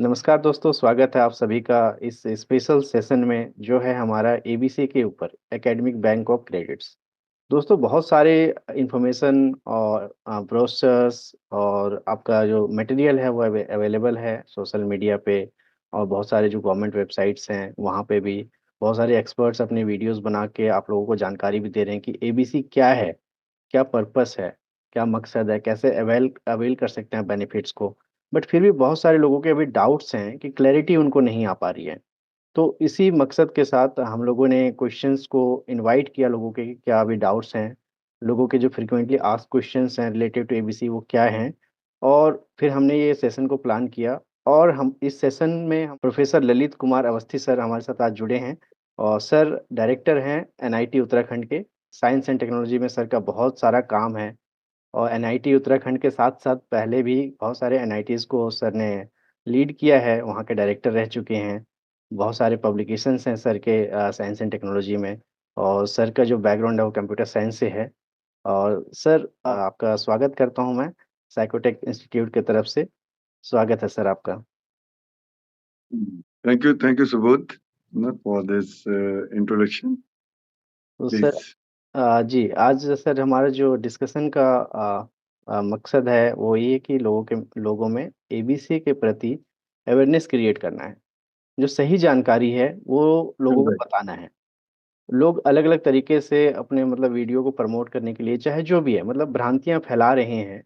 नमस्कार दोस्तों, स्वागत है आप सभी का इस स्पेशल सेशन में जो है हमारा एबीसी के ऊपर एकेडमिक बैंक ऑफ क्रेडिट्स। दोस्तों बहुत सारे इन्फॉर्मेशन और ब्रोशर्स और आपका जो मटेरियल है वो अवेलेबल है सोशल मीडिया पे और बहुत सारे जो गवर्नमेंट वेबसाइट्स हैं वहाँ पे भी बहुत सारे एक्सपर्ट्स अपने वीडियोस बना के आप लोगों को जानकारी भी दे रहे हैं कि एबीसी क्या है, क्या पर्पस है, क्या मकसद है, कैसे अवेल अवेल कर सकते हैं बेनिफिट्स को। बट फिर भी बहुत सारे लोगों के अभी डाउट्स हैं कि क्लैरिटी उनको नहीं आ पा रही है। तो इसी मकसद के साथ हम लोगों ने क्वेश्चंस को इनवाइट किया लोगों के कि क्या अभी डाउट्स हैं, लोगों के जो फ्रीक्वेंटली आस्क्ड क्वेश्चंस हैं रिलेटेड टू एबीसी वो क्या हैं। और फिर हमने ये सेशन को प्लान किया और हम इस सेशन में हम प्रोफेसर ललित कुमार अवस्थी सर हमारे साथ आज जुड़े हैं। और सर डायरेक्टर हैं एनआईटी उत्तराखंड के। साइंस एंड टेक्नोलॉजी में सर का बहुत सारा काम है और एनआईटी उत्तराखंड के साथ-साथ पहले भी बहुत सारे एनआईटीज़ को सर ने लीड किया है, वहाँ के डायरेक्टर रह चुके हैं। बहुत सारे पब्लिकेशंस हैं सर के साइंस एंड टेक्नोलॉजी में और सर का जो बैकग्राउंड है वो कंप्यूटर साइंस से है। और सर आपका स्वागत करता हूँ मैं साइकोटेक इंस्टीट्यूट की तरफ से। स्वागत है सर आपका। Thank you, Subodh, for this introduction. तो सर Please. जी, आज सर हमारा जो डिस्कशन का मकसद है वो ये है कि लोगों में एबीसी के प्रति अवेयरनेस क्रिएट करना है। जो सही जानकारी है वो लोगों को Right. बताना है। लोग अलग-अलग तरीके से अपने मतलब वीडियो को प्रमोट करने के लिए चाहे जो भी है मतलब भ्रांतियाँ फैला रहे हैं।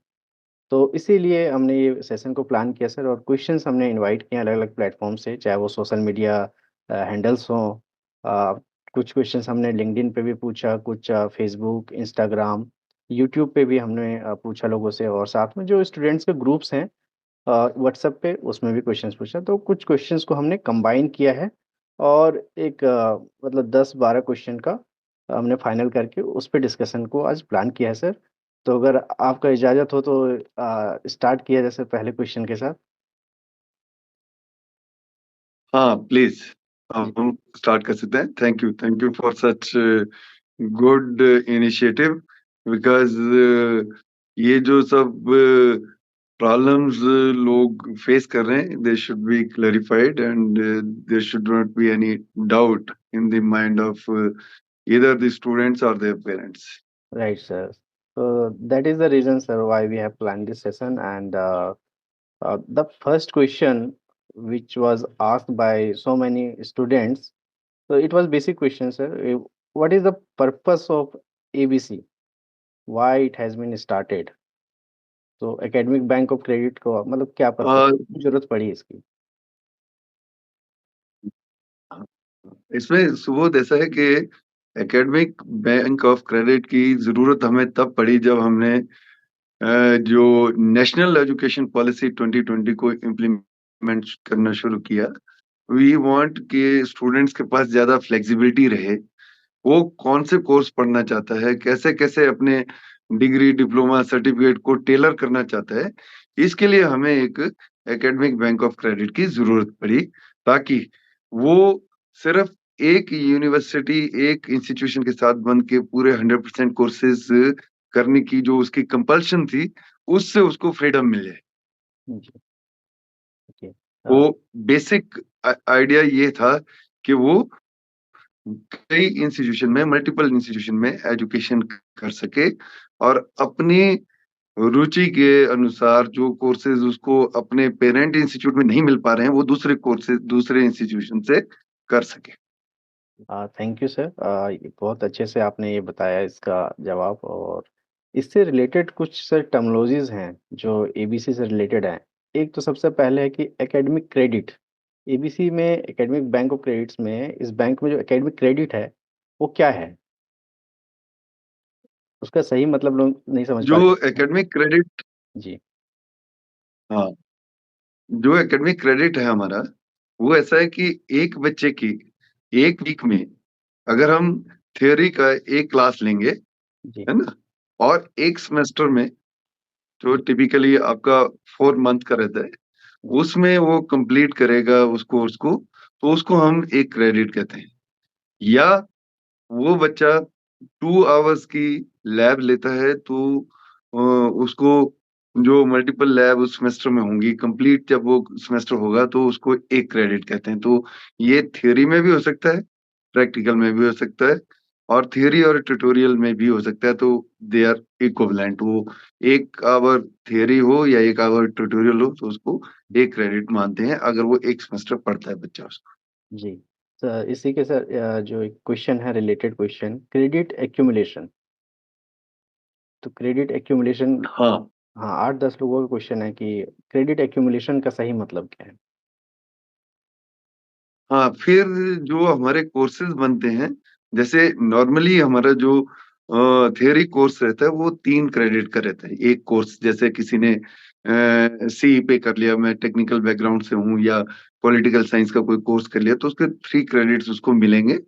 तो इसीलिए हमने ये सेशन को प्लान किया सर और क्वेश्चंस हमने इनवाइट किए अलग-अलग प्लेटफ़ॉर्म से, चाहे वो सोशल मीडिया हैंडल्स हों। अ, कुछ क्वेश्चंस हमने लिंक्डइन पे भी पूछा, कुछ फ़ेसबुक, इंस्टाग्राम, यूट्यूब पे भी हमने पूछा लोगों से और साथ में जो स्टूडेंट्स के ग्रुप्स हैं व्हाट्सएप पे उसमें भी क्वेश्चंस पूछा। तो कुछ क्वेश्चंस को हमने कंबाइन किया है और एक मतलब 10-12 क्वेश्चन का हमने फाइनल करके उस पे डिस्कशन को आज प्लान किया है सर। तो अगर आपका इजाज़त हो तो स्टार्ट किया जाए सर पहले क्वेश्चन के साथ। हाँ, प्लीज जी। हम स्टार्ट कर सकते हैं। Thank you for such good initiative because ये जो सब प्रॉब्लम्स लोग फेस कर रहे हैं, they should be clarified and there should not be any doubt in the mind of either the students or their parents. Right, sir. So that is the reason, sir, why we have planned this session. And the first question, which was asked by so many students, so it was basic question, sir. What is the purpose of ABC? Why it has been started? तो academic bank of credit को मतलब क्या purpose Uh, जरूरत पड़ी इसकी? इसमें सुबोध ऐसा है कि एकेडमिक बैंक ऑफ क्रेडिट की जरूरत हमें तब पड़ी जब हमने जो नेशनल एजुकेशन पॉलिसी 2020 को इम्प्लीमेंट करना शुरू किया। वी वांट कि स्टूडेंट्स के पास ज्यादा फ्लेक्सिबिलिटी रहे, वो कौन से कोर्स पढ़ना चाहता है, कैसे कैसे अपने डिग्री डिप्लोमा सर्टिफिकेट को टेलर करना चाहता है। इसके लिए हमें एक एकेडमिक बैंक ऑफ क्रेडिट की जरूरत पड़ी, ताकि वो सिर्फ एक यूनिवर्सिटी एक इंस्टीट्यूशन के साथ बंद के पूरे 100% कोर्सेज करने की जो उसकी कंपल्शन थी, उससे उसको फ्रीडम मिल जाए। जी, ओके। वो बेसिक आइडिया ये था कि वो कई इंस्टीट्यूशन में, मल्टीपल इंस्टीट्यूशन में एजुकेशन कर सके और अपनी रुचि के अनुसार जो कोर्सेज उसको अपने पेरेंट इंस्टीट्यूट में नहीं मिल पा रहे हैं, वो दूसरे कोर्सेज दूसरे इंस्टीट्यूशन से कर सके। Thank you sir. ये बहुत अच्छे से आपने ये बताया इसका जवाब और इससे रिलेटेड कुछ सर टर्मिनोलॉजीज़ हैं जो एबीसी से रिलेटेड हैं। एक तो सबसे पहले है कि एकेडमिक क्रेडिट। एबीसी में एकेडमिक बैंक ऑफ क्रेडिट्स में इस बैंक में जो एकेडमिक क्रेडिट है, वो क्या है? उसका सही मतलब लोग नहीं समझ जो पाते हैं। एकेडमिक क्रेडिट जी, हाँ, जो एकेडमिक क्रेडिट है हमारा, वो ऐसा है कि एक बच्चे की एक वीक में अगर हम थियोरी का एक क्लास लेंगे, जी, है ना, और एक सेमेस्टर में जो टिपिकली आपका 4 मंथ का रहता है, जी, उसमें वो कंप्लीट करेगा उस कोर्स को, तो उसको हम एक क्रेडिट कहते हैं। या वो बच्चा 2 आवर्स की लैब लेता है, तो उसको जो मल्टीपल लैब उस सेमेस्टर में होंगी, कंप्लीट जब वो सेमेस्टर होगा तो उसको एक क्रेडिट कहते हैं। तो ये थ्योरी में भी हो सकता है, प्रैक्टिकल में भी हो सकता है, और थ्योरी और ट्यूटोरियल में भी हो सकता है। तो दे आर इक्विवेलेंट। वो 1 आवर थ्योरी हो या 1 आवर ट्यूटोरियल हो तो उसको एक क्रेडिट मानते हैं, अगर वो एक सेमेस्टर पढ़ता है बच्चा उसको। जी। सर इसी के सर जो एक क्वेश्चन है, रिलेटेड क्वेश्चन, क्रेडिट एक्यूमुलेशन। तो क्रेडिट एक्यूमुलेशन, हाँ हाँ, 8-10 लोगों का क्वेश्चन है कि क्रेडिट एक्यूमुलेशन का सही मतलब क्या है? हाँ, फिर जो हमारे कोर्सेज बनते हैं, जैसे नॉर्मली हमारा जो थियरी कोर्स रहता है वो 3 क्रेडिट का रहता है। एक कोर्स जैसे किसी ने सी पे कर लिया, मैं टेक्निकल बैकग्राउंड से हूँ, या पॉलिटिकल साइंस का कोई कोर्स कर लिया, तो उसके 3 क्रेडिट्स उसको मिलेंगे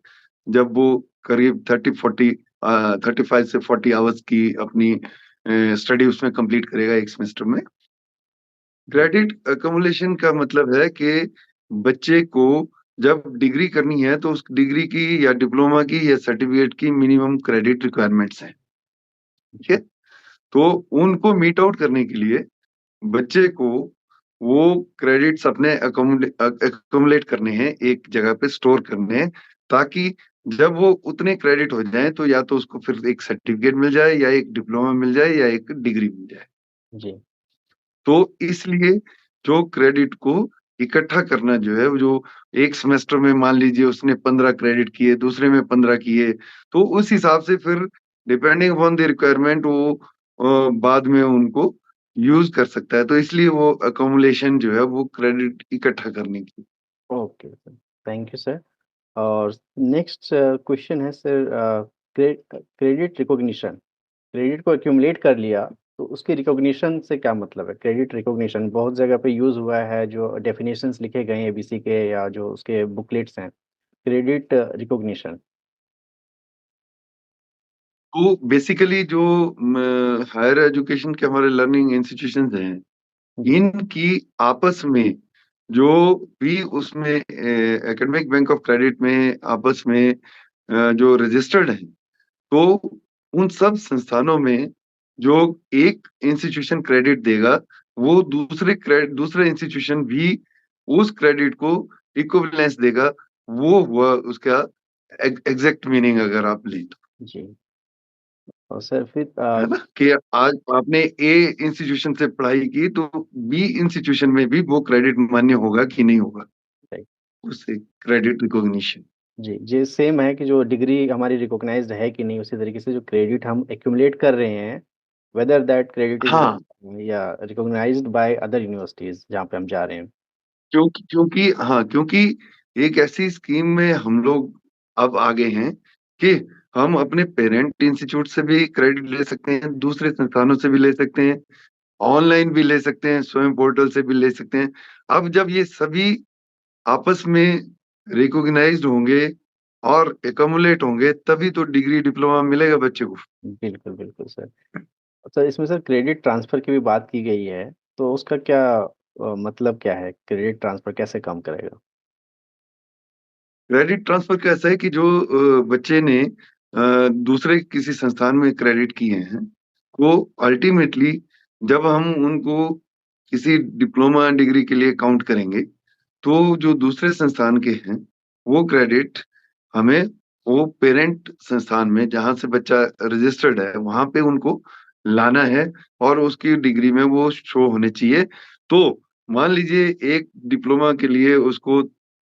जब वो करीब 35 से 40 आवर्स की अपनी स्टडी उसमें कंप्लीट करेगा एक सेमेस्टर में। जी, क्रेडिट अकोमोलेशन का मतलब है कि बच्चे को जब डिग्री करनी है तो उस डिग्री की या डिप्लोमा की या सर्टिफिकेट की मिनिमम क्रेडिट रिक्वायरमेंट्स हैं। ठीक है। जी, तो उनको मीट आउट करने के लिए बच्चे को वो क्रेडिट्स अपने अकोमोलेट करने हैं, एक जगह पे स्टोर करने हैं, ताकि जब वो उतने क्रेडिट हो जाएं तो या तो उसको फिर एक सर्टिफिकेट मिल जाए, या एक डिप्लोमा मिल जाए, या एक डिग्री मिल जाए। जी, तो इसलिए जो क्रेडिट को इकट्ठा करना जो है, वो जो एक सेमेस्टर में मान लीजिए उसने 15 क्रेडिट किए, दूसरे में 15 किए, तो उस हिसाब से फिर डिपेंडिंग अपॉन द रिक्वायरमेंट वो बाद में उनको यूज कर सकता है। तो इसलिए वो अकोमोलेशन जो है वो क्रेडिट इकट्ठा करने की। Okay sir, thank you sir. और नेक्स्ट क्वेश्चन है सर, क्रेडिट रिकॉग्निशन। क्रेडिट को एक्यूमुलेट कर लिया तो उसकी रिकॉग्निशन से क्या मतलब है? क्रेडिट रिकॉग्निशन बहुत जगह पे यूज़ हुआ है, जो डेफिनेशंस लिखे गए हैं एबीसी के या जो उसके बुकलेट्स हैं, क्रेडिट रिकॉग्निशन। तो बेसिकली जो हायर एजुकेशन के हमारे लर्निंग इंस्टीट्यूशंस हैं, जी, इनकी आपस में जो भी उसमें एकेडमिक बैंक ऑफ क्रेडिट में आपस में जो रजिस्टर्ड हैं, तो उन सब संस्थानों में जो एक इंस्टीट्यूशन क्रेडिट देगा, वो दूसरे इंस्टीट्यूशन भी उस क्रेडिट को इक्विवेलेंस देगा। वो हुआ उसका एग्जैक्ट मीनिंग, अगर आप लें तो। जी। और सर फिर है ना, कि आज आपने ए इंस्टीट्यूशन से पढ़ाई की तो बी इंस्टीट्यूशन में भी वो क्रेडिट मान्य होगा कि नहीं होगा, राइट, उससे क्रेडिट रिकॉग्निशन। जी, जी सेम है कि जो डिग्री हमारी रिकॉग्नाइज्ड है कि नहीं, उसी तरीके से जो क्रेडिट हम एक्यूमुलेट कर रहे हैं, वेदर दैट क्रेडिट इज़ हाँ, या रिकॉग्नाइज्ड बाय अदर यूनिवर्सिटीज़ जहाँ पे हम जा रहे हैं। क्योंकि एक ऐसी स्कीम में हम लोग अब आगे हैं कि हम अपने पेरेंट इंस्टीट्यूट से भी क्रेडिट ले सकते हैं, दूसरे संस्थानों से भी ले सकते हैं, ऑनलाइन भी ले सकते हैं, स्वयं पोर्टल से भी ले सकते हैं। अब जब ये सभी आपस में रिकॉग्नाइज्ड होंगे और एकमुलेट होंगे, तभी तो डिग्री डिप्लोमा मिलेगा बच्चे को। बिल्कुल, बिल्कुल सर। सर इसमें सर क्रेडिट ट्रांसफ़र की भी बात की गई है, तो उसका क्या मतलब क्या है? क्रेडिट ट्रांसफ़र कैसे काम करेगा? क्रेडिट ट्रांसफर का ऐसा है कि जो बच्चे ने दूसरे किसी संस्थान में क्रेडिट किए हैं, वो अल्टीमेटली जब हम उनको किसी डिप्लोमा डिग्री के लिए काउंट करेंगे, तो जो दूसरे संस्थान के हैं, वो क्रेडिट हमें वो पेरेंट संस्थान में जहाँ से बच्चा रजिस्टर्ड है, वहाँ पे उनको लाना है, और उसकी डिग्री में वो शो होने चाहिए। तो मान लीजिए एक डिप्लोमा के लिए उसको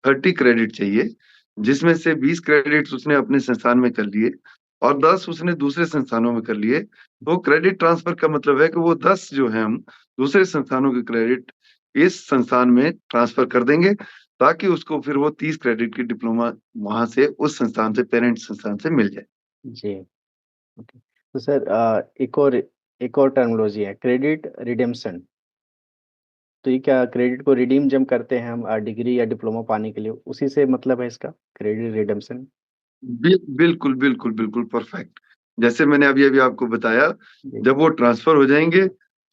30 क्रेडिट चाहिए, जिसमें से 20 क्रेडिट्स उसने अपने संस्थान में कर लिए और 10 उसने दूसरे संस्थानों में कर लिए। तो क्रेडिट ट्रांसफर का मतलब है कि वो 10 जो है हम दूसरे संस्थानों के क्रेडिट इस संस्थान में ट्रांसफर कर देंगे, ताकि उसको फिर वो 30 क्रेडिट की डिप्लोमा वहां से उस संस्थान से, पेरेंट संस्थान से मिल जाए। जी, ओके। तो सर एक और टर्मिनोलॉजी है, क्रेडिट रिडेम्पशन। तो ये क्या क्रेडिट को रिडीम जब करते हैं हम डिग्री या डिप्लोमा पाने के लिए, उसी से मतलब है इसका, क्रेडिट रिडेम्पशन? बिल्कुल बिल्कुल बिल्कुल परफेक्ट। जैसे मैंने अभी अभी आपको बताया, जी, जब वो ट्रांसफर हो जाएंगे,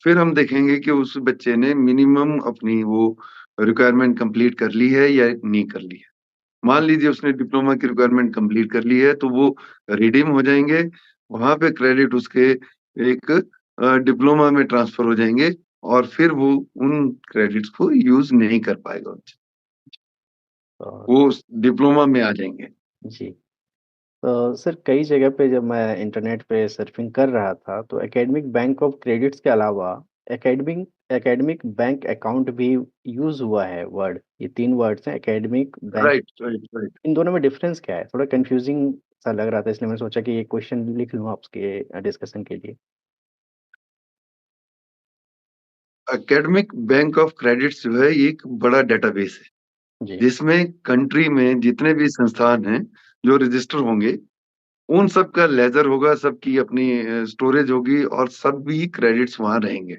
फिर हम देखेंगे कि उस बच्चे ने मिनिमम अपनी वो रिक्वायरमेंट कंप्लीट कर ली है या नहीं कर ली है। मान लीजिए उसने डिप्लोमा की रिक्वायरमेंट कंप्लीट कर ली है, तो वो रिडीम हो जाएंगे। वहां पे क्रेडिट उसके एक डिप्लोमा में ट्रांसफर हो जाएंगे और फिर वो उन क्रेडिट्स को यूज नहीं कर पाएगा, और वो डिप्लोमा में आ जाएंगे। जी, तो सर कई जगह पे जब मैं इंटरनेट पे सर्फिंग कर रहा था तो एकेडमिक बैंक ऑफ क्रेडिट्स के अलावा एकेडमिक एकेडमिक बैंक अकाउंट भी यूज हुआ है वर्ड। ये 3 वर्ड्स हैं, academic bank. Right, right, right. इन दोनों में डिफरेंस क्या है? थोड़ा कंफ्यूजिंग सा लग रहा था, इसलिए मैंने सोचा कि ये क्वेश्चन लिख लूँ आपके डिस्कशन के लिए। एकेडमिक बैंक ऑफ क्रेडिट्स जो है ये एक बड़ा डेटाबेस है, जी, जिसमें कंट्री में जितने भी संस्थान हैं जो रजिस्टर होंगे, उन सब का लेजर होगा, सबकी अपनी स्टोरेज होगी और सब भी क्रेडिट्स वहां रहेंगे।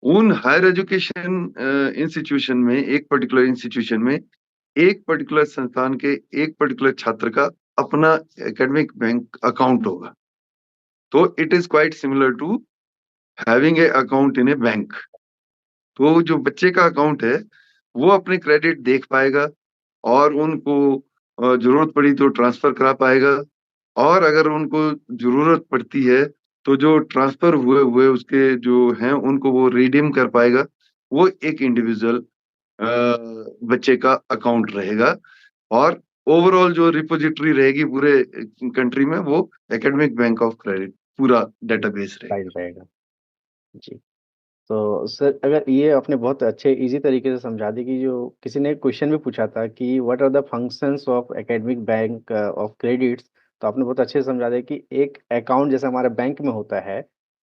उन हायर एजुकेशन इंस्टीट्यूशन में, एक पर्टिकुलर इंस्टीट्यूशन में, एक पर्टिकुलर संस्थान के एक पर्टिकुलर छात्र का अपना एकेडमिक बैंक अकाउंट होगा। तो it is quite similar to having a account in a bank. तो जो बच्चे का अकाउंट है वो अपने क्रेडिट देख पाएगा और उनको जरूरत पड़ी तो ट्रांसफर करा पाएगा, और अगर उनको जरूरत पड़ती है तो जो ट्रांसफर हुए हुए उसके जो हैं उनको वो रिडीम कर पाएगा। वो एक इंडिविजुअल बच्चे का अकाउंट रहेगा, और ओवरऑल जो रिपोजिटरी रहेगी पूरे कंट्री में, वो एकेडमिक बैंक ऑफ क्रेडिट पूरा डेटाबेस फाइल रहेगा। रहेगा। जी। तो सर अगर ये आपने बहुत अच्छे इजी तरीके से समझा दी कि जो किसी ने क्वेश्चन भी पूछा था कि what are the functions of academic bank of credits, तो आपने बहुत अच्छे से समझा दिया कि एक अकाउंट जैसे हमारे बैंक में होता है,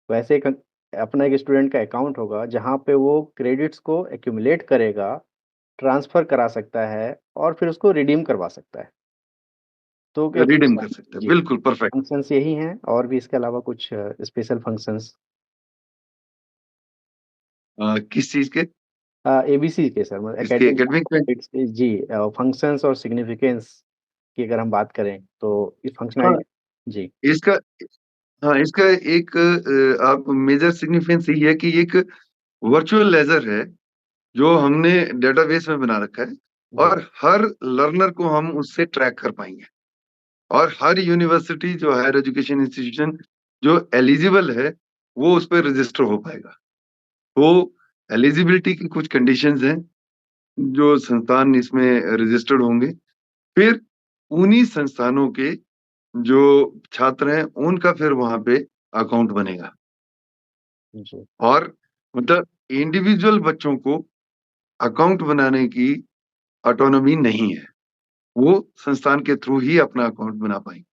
वैसे एक अपना एक स्टूडेंट का अकाउंट होगा जहाँ पे वो क्रेडिट्स को एक्यूमुलेट करेगा, ट्रांसफर करा सकता है और फिर उसको रिडीम करवा सकता है। तो क्या रिडीम कर सकते हैं, जी, बिल्कुल परफेक्ट। फंक्शंस यही हैं और भी इसके अलावा कुछ स्पेशल फंक्शंस? किस चीज के? एबीसी के सर, मतलब इसके एकेडमिक एकेडमिक बैंक। इट्स जी, फंक्शंस और सिग्निफिकेंस की अगर हम बात करें तो इस हाँ, फंक्शनैलिटी। जी, इसका हाँ इसका एक आप मेजर सिग्निफिकेंस यही है कि एक वर्चुअल लेजर है जो हमने डेटाबेस में बना रखा है, जी, और हर लर्नर को हम उससे ट्रैक कर पाएंगे, और हर यूनिवर्सिटी जो हायर एजुकेशन इंस्टीट्यूशन जो एलिजिबल है वो उस पर रजिस्टर हो पाएगा। तो एलिजिबिलिटी की कुछ कंडीशंस हैं, जो संस्थान इसमें रजिस्टर्ड होंगे, फिर उन्हीं संस्थानों के जो छात्र हैं उनका फिर वहां पे अकाउंट बनेगा। जी, और मतलब इंडिविजुअल बच्चों को अकाउंट बनाने की ऑटोनॉमी नहीं है, वो संस्थान के थ्रू ही अपना अकाउंट बना पाएंगे।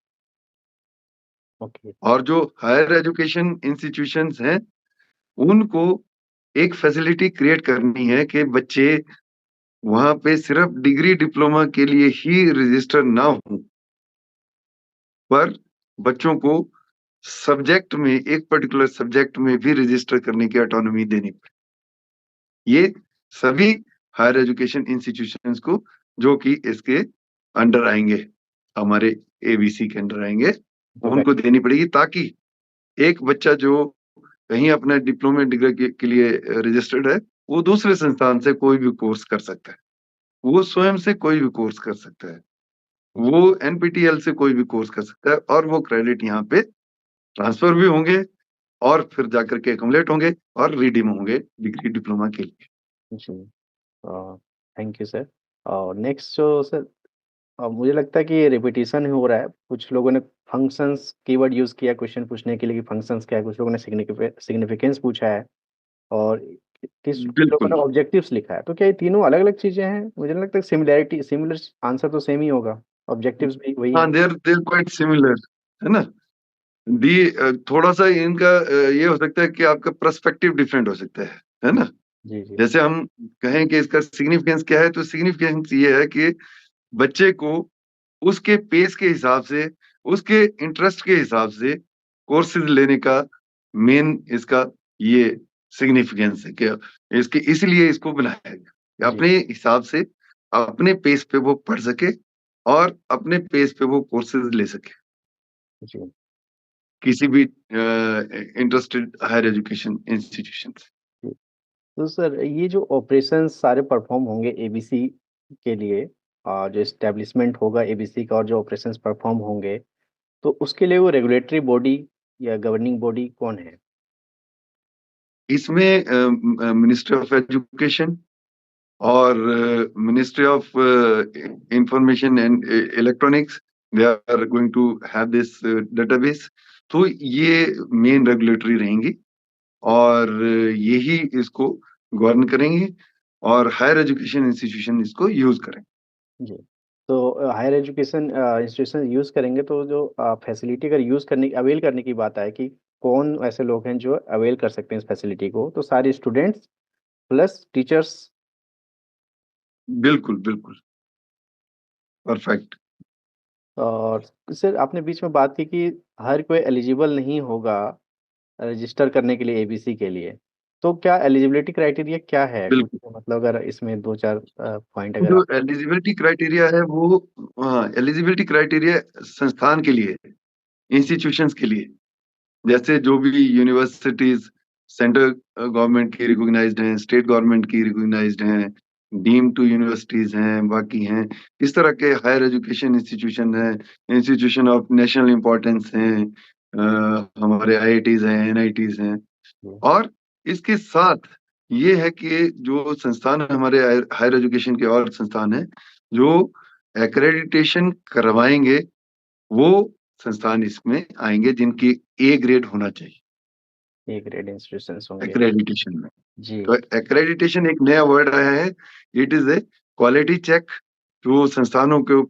ओके, और जो हायर एजुकेशन इंस्टीट्यूशंस हैं उनको एक फैसिलिटी क्रिएट करनी है कि बच्चे वहां पे सिर्फ डिग्री डिप्लोमा के लिए ही रजिस्टर ना हो, पर बच्चों को सब्जेक्ट में, एक पर्टिकुलर सब्जेक्ट में भी रजिस्टर करने की ऑटोनॉमी देनी पड़े। ये सभी हायर एजुकेशन इंस्टीट्यूशंस को जो कि इसके अंडर आएंगे, हमारे एबीसी के अंडर आएंगे, जो उनको देनी पड़ेगी, ताकि एक बच्चा जो कहीं अपना डिप्लोमा डिग्री के लिए रजिस्टर्ड है, वो दूसरे संस्थान से कोई भी कोर्स कर सकता है, वो स्वयं से कोई भी कोर्स कर सकता है, वो एनपीटीईएल से कोई भी कोर्स कर सकता है, और वो क्रेडिट यहाँ पे ट्रांसफर भी होंगे और फिर जाकर के एकमुलेट होंगे और रिडीम होंगे डिग्री डिप्लोमा के लिए। जी, थैंक यू सर। और नेक्स्ट जो सर, मुझे लगता है कि ये रिपीटिशन ही हो रहा है। कुछ लोगों ने फंक्शंस कीवर्ड यूज़ किया क्वेश्चन पूछने के लिए कि फंक्शंस क्या है, कुछ लोगों ने सिग्निफिकेंस पूछा है और किस लोगों बिल्कुल। ने ऑब्जेक्टिव्स लिखा है। तो क्या ये तीनों अलग-अलग चीज़ें हैं? मुझे नहीं लगता सिमिलैरिटी सिमिलर आंसर तो सेम ही होगा, ऑब्जेक्टिव्स भी वही हाँ, है। देर क्वाइट सिमिलर, है ना। दी थोड़ा सा इनका ये हो सकता है कि आपका पर्सपेक्टिव डिफरेंट हो सकता है ना। जी, जी, जैसे हम कहें कि इसका सिग्निफिकेंस क्या है, तो सिग्निफिकेंस ये है कि बच्चे को उसके पेस के हिसाब से, उसके इंटरेस्ट के हिसाब से कोर्सेज लेने का मेन इसका ये सिग्निफिकेंस है कि इसके इसलिए इसको बनाया गया कि जी, अपने हिसाब से अपने पेस पे वो पढ़ सके और अपने पेस पे वो कोर्सेज ले सके, जी। किसी भी इंटरेस्टेड हायर एजुकेशन इंस्टीट्यूशन से। जी। तो सर ये जो ऑपरेशंस सारे परफॉर्म होंगे एबीसी के लिए, जो एस्टेब्लिशमेंट होगा एबीसी का और जो ऑपरेशंस परफॉर्म होंगे, तो उसके लिए वो रेगुलेटरी बॉडी या गवर्निंग बॉडी कौन है? इसमें मिनिस्ट्री ऑफ एजुकेशन और ministry of information and electronics, they are going to have this database. तो ये मेन रेगुलेटरी रहेंगी और यही इसको गवर्न करेंगे और हायर एजुकेशन इंस्टीट्यूशन इसको यूज करेंगे। जी। तो हायर एजुकेशन इंस्टीट्यूशन यूज़ करेंगे तो जो फैसिलिटी अगर यूज़ करने अवेल करने की बात आए कि कौन ऐसे लोग हैं जो अवेल कर सकते हैं इस फैसिलिटी को, तो सारे स्टूडेंट्स प्लस टीचर्स। बिल्कुल बिल्कुल, परफेक्ट। और सर आपने बीच में बात की कि हर कोई एलिजिबल नहीं होगा रजिस्टर करने के लिए एबीसी के लिए। तो क्या एलिजिबिलिटी क्राइटेरिया क्या है? कुछ बिल्कुल, मतलब अगर इसमें 2-4 पॉइंट अगर जो आप। एलिजिबिलिटी क्राइटेरिया है वो, हाँ, एलिजिबिलिटी क्राइटेरिया संस्थान के लिए, इंस्टीट्यूशंस के लिए, जैसे जो भी यूनिवर्सिटीज सेंट्रल गवर्नमेंट की रिकॉग्नाइज्ड हैं, स्टेट गवर्नमेंट की रिकॉग्नाइज्ड हैं, डीम टू यूनिवर्सिटीज हैं, बाकी हैं, इस तरह के हायर एजुकेशन इंस्टीट्यूशन हैं, इंस्टीट्यूशन ऑफ नेशनल इम्पोर्टेंस हैं, हमारे आईआईटीज हैं, एनआईटीज हैं। जी, और इसके साथ ये है कि जो संस्थान हमारे हायर एजुकेशन के और संस्थान हैं जो एक्रेडिटेशन करवाएंगे, वो संस्थान इसमें आएंगे जिनकी ए ग्रेड होना चाहिए ए ग्रेड इंस्टीट्यूशंस होंगे। एक्रेडिटेशन में। जी, तो एक्रेडिटेशन एक नया वर्ड आया है, it is a quality check. जो संस्थानों के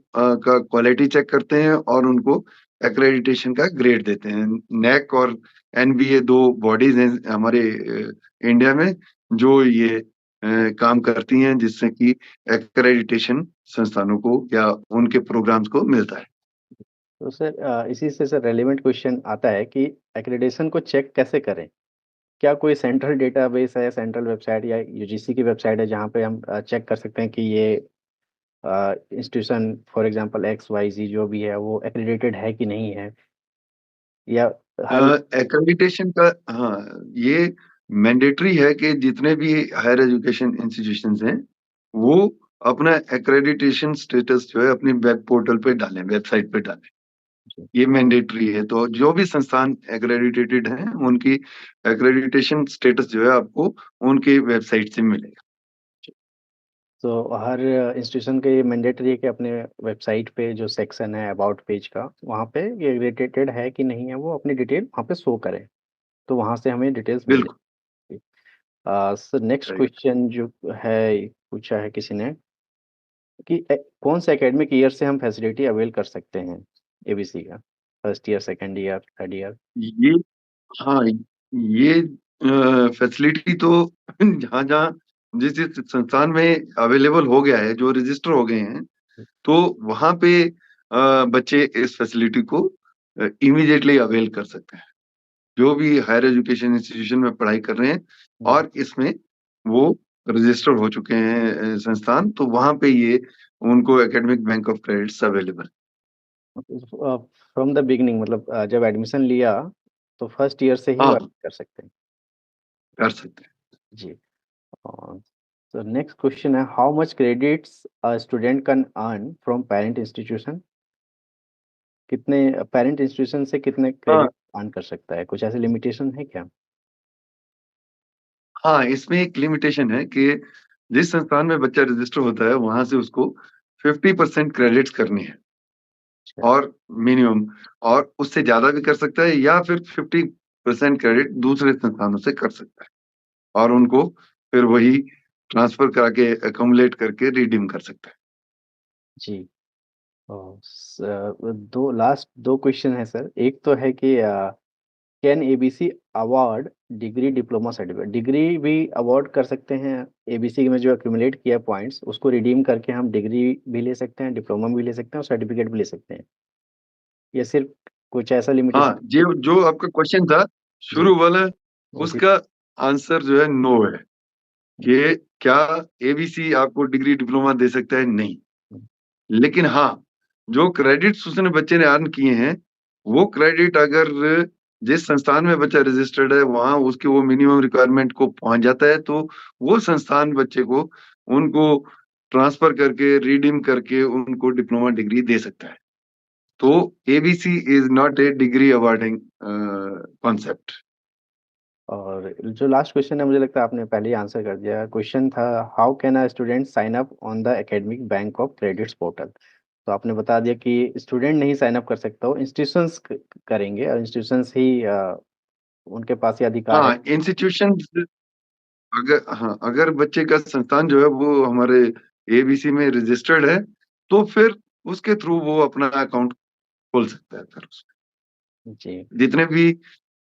का क्वालिटी चेक करते हैं और उनको एक्रेडिटेशन का ग्रेड देते हैं। नेक और एनबीए दो बॉडीज हैं हमारे इंडिया में जो ये काम करती हैं, जिससे कि एक्रेडिटेशन संस्थानों को या उनके प्रोग्राम्स को मिलता है। तो सर इसी से सर रेलेवेंट क्वेश्चन आता है कि एक्रेडिटेशन को चेक कैसे करें? क्या कोई सेंट्रल डेटाबेस है, सेंट्रल वेबसाइट या यूजीसी की वेबसाइट है जहाँ पे हम चेक कर सकते हैं कि ये institution for example X Y Z जो भी है वो एक्रेडिटेड है कि नहीं है, या हर। एक्रेडिटेशन का, हाँ, ये मैंडेटरी है कि जितने भी हायर एजुकेशन इंस्टीट्यूशंस हैं वो अपना एक्रेडिटेशन स्टेटस जो है अपनी वेब पोर्टल पे डालें, वेबसाइट पे डालें। ये मैंडेटरी है। तो जो भी संस्थान एक्रेडिटेटेड हैं उनकी एक्रेडिटेशन स्टेटस जो है आपको उनकी वेबसाइट से मिलेगा। तो हर इंस्टीट्यूशन के ये मैंडेटरी है कि अपने वेबसाइट पे जो सेक्शन है अबाउट पेज का वहाँ पे ये एक्रेडिटेड है कि नहीं है वो अपनी डिटेल वहाँ पे शो करें, तो वहाँ से हमें डिटेल्स मिले। बिल्कुल सर नेक्स्ट राइट। क्वेश्चन जो है पूछा है किसी ने कि कौन से एकेडमिक ईयर से हम फैसिलिटी अवेल कर सकते हैं एबीसी का, first year, second year, third year? ये, हाँ, ये फैसिलिटी तो जहाँ जहाँ जिस जिस संस्थान में अवेलेबल हो गया है, जो रजिस्टर हो गए हैं, तो वहां पे बच्चे इस फैसिलिटी को इमीडिएटली अवेल कर सकते हैं, जो भी हायर एजुकेशन इंस्टीट्यूशन में पढ़ाई कर रहे हैं और इसमें वो रजिस्टर हो चुके हैं संस्थान, तो वहां पे ये उनको academic bank of credits available. From the beginning मतलब जब एडमिशन लिया तो फर्स्ट ईयर से ही वो हाँ, कर सकते हैं। कर सकते हैं। जी। So next question है how much credits a student can earn from parent institution? कितने पेरेंट इंस्टीट्यूशन से कितने हाँ, क्रेडिट अर्न कर सकता है? कुछ ऐसे लिमिटेशन है क्या? हाँ, इसमें एक लिमिटेशन है कि जिस संस्थान में बच्चा रजिस्टर होता है वहां से उसको 50% क्रेडिट्स करनी है, अच्छा। और मिनिमम, और उससे ज्यादा भी कर सकता है या फिर 50% क्रेडिट दूसरे संस्थानों से कर सकता है और उनको फिर वही ट्रांसफर करा के अकोमुलेट करके रिडीम कर सकता है। जी। दो लास्ट दो क्वेश्चन है सर। एक तो है कि can ABC award degree diploma certificate? Degree भी अवार्ड कर सकते हैं एबीसी में जो एक्यूमुलेट किया पॉइंट्स उसको रिडीम करके हम डिग्री भी ले सकते हैं, डिप्लोमा भी ले सकते हैं और सर्टिफिकेट भी ले सकते हैं, या सिर्फ कुछ ऐसा लिमिटेशन? हाँ, जो जो आपका क्वेश्चन था जी, शुरू वाला, उसी। उसका आंसर जो है नो है कि क्या एबीसी आपको डिग्री डिप्लोमा दे सकता है? नहीं। लेकिन हाँ, जो क्रेडिट्स उसने बच्चे ने अर्न किए हैं, वो क्रेडिट अगर जिस संस्थान में बच्चा रजिस्टर्ड है वहां उसके वो मिनिमम रिक्वायरमेंट को पहुंच जाता है, तो वो संस्थान बच्चे को उनको ट्रांसफर करके रिडीम करके उनको डिप्लोमा डिग्री दे सकता है। तो ABC is not a degree awarding concept. और जो लास्ट क्वेश्चन है, मुझे लगता है आपने पहले ही आंसर कर दिया। क्वेश्चन था, how can a student sign up on the academic bank of credits portal. तो आपने बता दिया कि स्टूडेंट नहीं साइन अप कर सकता, वो इंस्टीट्यूशंस करेंगे, और इंस्टीट्यूशंस ही उनके पास ये अधिकार है। हाँ, इंस्टीट्यूशन, अगर बच्चे का संस्थान जो है वो हमारे एबीसी में रजिस्टर्ड है, तो फिर उसके थ्रू वो अपना अकाउंट खोल सकता है। फिर जी। जितने भी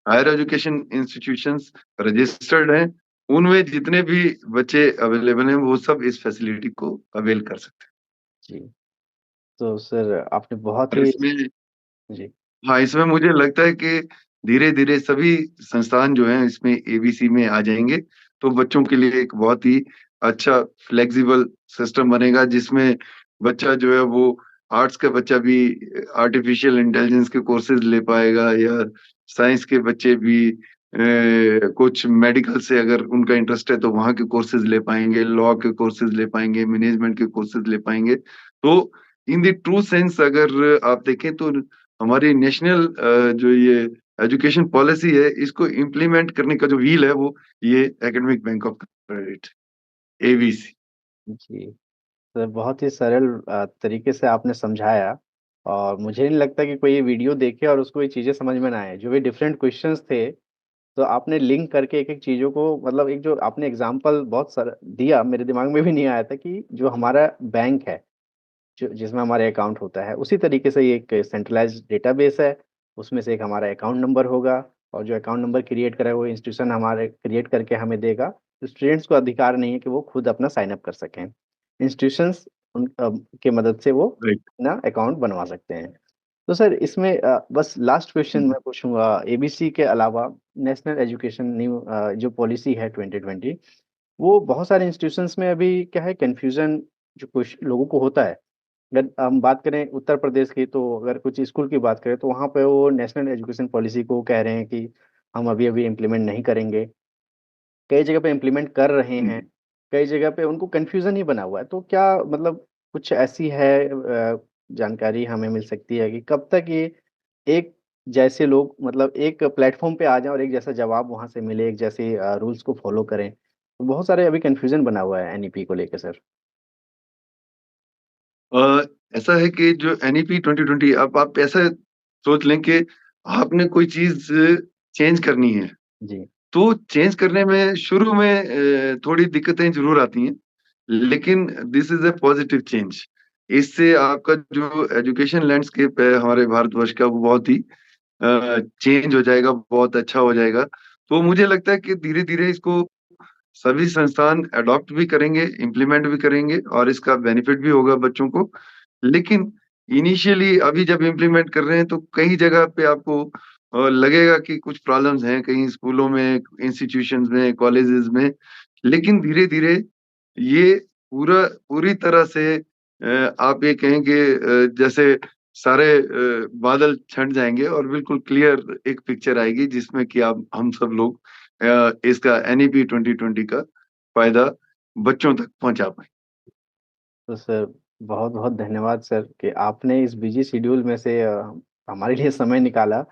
हायर एजुकेशन इंस्टीट्यूशंस रजिस्टर्ड हैं, उनमें जितने भी बच्चे अवेलेबल हैं, वो सब इस फैसिलिटी को अवेल कर सकते जी। तो सर आपने बहुत हैं। और ही। इसमें, जी। हाँ, इसमें मुझे लगता है कि धीरे धीरे सभी संस्थान जो हैं इसमें एबीसी में आ जाएंगे, तो बच्चों के लिए एक बहुत ही अच्छा फ्लेक्सिबल सिस्टम बनेगा, जिसमें बच्चा जो है वो आर्ट्स का बच्चा भी आर्टिफिशियल इंटेलिजेंस के कोर्सेज ले पाएगा, या साइंस के बच्चे भी कुछ मेडिकल से अगर उनका इंटरेस्ट है तो वहाँ के कोर्सेज ले पाएंगे, लॉ के कोर्सेज ले पाएंगे, मैनेजमेंट के कोर्सेज ले पाएंगे। तो इन द ट्रू सेंस अगर आप देखें तो हमारी नेशनल जो ये एजुकेशन पॉलिसी है, इसको इम्प्लीमेंट करने का जो व्हील है वो ये academic bank of credit, ABC. जी सर, बहुत ही सरल तरीके से आपने समझाया। और मुझे नहीं लगता कि कोई ये वीडियो देखे और उसको ये चीज़ें समझ में ना आए, जो भी डिफरेंट क्वेश्चंस थे। तो आपने लिंक करके एक एक चीज़ों को, मतलब एक जो आपने एग्जांपल बहुत सर दिया, मेरे दिमाग में भी नहीं आया था कि जो हमारा बैंक है, जो जिसमें हमारे अकाउंट होता है, उसी तरीके से ये एक सेंट्रलाइज्ड डेटाबेस है। उसमें से एक हमारा अकाउंट नंबर होगा, और जो अकाउंट नंबर क्रिएट करे वो इंस्टीट्यूशन हमारे क्रिएट करके हमें देगा। स्टूडेंट्स को अधिकार नहीं है कि वो खुद अपना साइन अप कर सकें। इंस्टीट्यूशंस उन के मदद से वो राइट। अपना अकाउंट बनवा सकते हैं। तो सर इसमें बस लास्ट क्वेश्चन मैं पूछूंगा, एबीसी के अलावा नेशनल एजुकेशन न्यू जो पॉलिसी है 2020, वो बहुत सारे इंस्टीट्यूशंस में अभी क्या है कंफ्यूजन, जो कुछ लोगों को होता है। अगर हम बात करें उत्तर प्रदेश की, तो अगर कुछ स्कूल की बात करें तो वहाँ पे वो नेशनल एजुकेशन पॉलिसी को कह रहे हैं कि हम अभी अभी इम्प्लीमेंट नहीं करेंगे। कई जगह पे इम्प्लीमेंट कर रहे हैं, कई जगह पे उनको कंफ्यूजन ही बना हुआ है। तो क्या मतलब कुछ ऐसी है जानकारी हमें मिल सकती है कि कब तक ये एक जैसे लोग, मतलब एक प्लेटफॉर्म पे आ जाएं और एक जैसा जवाब वहां से मिले, एक जैसे रूल्स को फॉलो करें। तो बहुत सारे अभी कंफ्यूजन बना हुआ है एनईपी को लेकर सर। अ, ऐसा है कि जो एनईपी 2020, अब आप ऐसा सोच लें कि आपने कोई चीज चेंज करनी है, जी। तो चेंज करने में शुरू में थोड़ी दिक्कतें जरूर आती हैं, लेकिन this is a positive change. इससे आपका जो एजुकेशन लैंडस्केप है हमारे भारतवर्ष का, वो बहुत ही चेंज हो जाएगा, बहुत अच्छा हो जाएगा। तो मुझे लगता है कि धीरे धीरे इसको सभी संस्थान अडॉप्ट भी करेंगे, इम्प्लीमेंट भी करेंगे, और इसका बेनिफिट भी होगा बच्चों को। लेकिन इनिशियली अभी जब इम्प्लीमेंट कर रहे हैं तो कई जगह पे आपको लगेगा कि कुछ प्रॉब्लम्स हैं, कहीं स्कूलों में, इंस्टीट्यूशंस में, कॉलेजेस में। लेकिन धीरे धीरे ये पूरी तरह से आप ये कहेंगे जैसे सारे बादल छंट जाएंगे और बिल्कुल क्लियर एक पिक्चर आएगी, जिसमें कि आप हम सब लोग इसका एनईपी 2020 का फायदा बच्चों तक पहुंचा पाए। तो सर बहुत बहुत धन्यवाद सर कि आपने इस बिजी शेड्यूल में से हमारे लिए समय निकाला।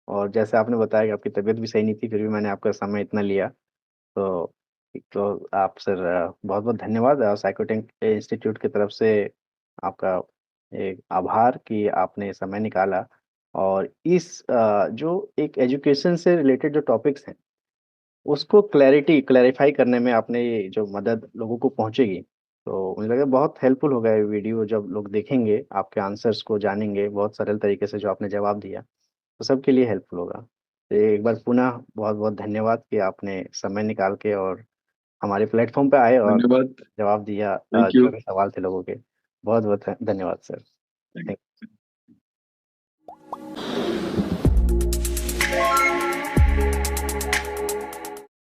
और जैसे आपने बताया कि आपकी तबीयत भी सही नहीं थी, फिर भी मैंने आपका समय इतना लिया। तो आप सर बहुत बहुत धन्यवाद साइकोटेक इंस्टीट्यूट की तरफ से आपका एक आभार कि आपने समय निकाला। और इस जो एक एजुकेशन से रिलेटेड जो टॉपिक्स हैं, उसको क्लैरिफाई करने में आपने ये जो मदद लोगों को पहुंचेगी, तो मुझे लगा बहुत हेल्पफुल होगा ये वीडियो। जब लोग देखेंगे आपके आंसर्स को, जानेंगे बहुत सरल तरीके से जो आपने जवाब दिया, तो सबके लिए हेल्पफुल होगा। तो एक बार पुनः बहुत बहुत धन्यवाद कि आपने समय निकाल के और हमारे प्लेटफॉर्म पे आए और धन्यवाद। जवाब दिया थैंक यू। जो भी सवाल थे लोगों के। बहुत बहुत धन्यवाद सर। थैंक